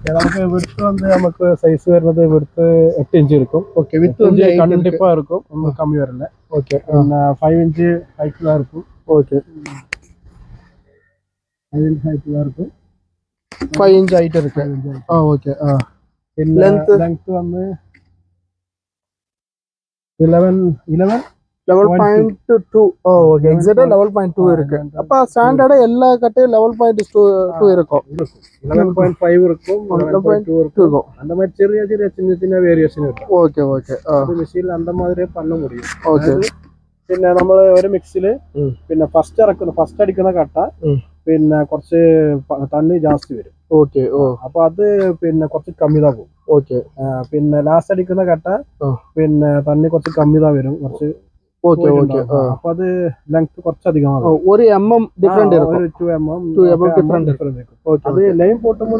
நமக்கு விடுத்து வந்து நமக்கு சைஸ் வருന്നത് விடுத்து 8 இன்ச் இருக்கும். ஓகே வித் வந்து கண்டிப்பா இருக்கும், ரொம்ப கம்மி வரல. ஓகே 5 இன்ச் ஹைட்ல இருக்கும். ஓகே 5 இன்ச் ஹைட்ல இருக்கும். 5 இன்ச் ஹைட் இருக்கு. ஓகே லெங்த் வந்து 11.2. ஓகே எக்ஸாக்ட்டா 11.2 இருக்கு. அப்ப ஸ்டாண்டர்டா எல்லா கட்டையும் 11.2 இருக்கும். 11.5 இருக்கும், 11.2 இருக்கும். அந்த மாதிரி சின்ன வேரியேஷன் இருக்கும். ஓகே ஓகே மிஷினில் அந்த மாதிரியே பண்ண முடியும். ഓക്കെ പിന്നെ നമ്മൾ ഒരു മിക്സില് പിന്നെ ഫസ്റ്റ് അടിക്കുന്ന കട്ട പിന്നെ കുറച്ച് തണ്ണി ജാസ്തി വരും. ഓക്കെ അപ്പൊ അത് പിന്നെ കുറച്ച് കമ്മിതാ പോകും. ഓക്കെ പിന്നെ ലാസ്റ്റ് അടിക്കുന്ന കട്ട പിന്നെ തണ്ണി കുറച്ച് കമ്മിതാ വരും, കുറച്ച്. ഓക്കെ ഓക്കെ അപ്പൊ അത് ലെങ്ത് കുറച്ചധികമാകും. ഒരു mm ഡിഫറൻറ്റ് இருக்கும். ഒരു 2 mm ഡിഫറൻറ്റ്. അത് ലൈൻ പൊട്ടുമ്പോൾ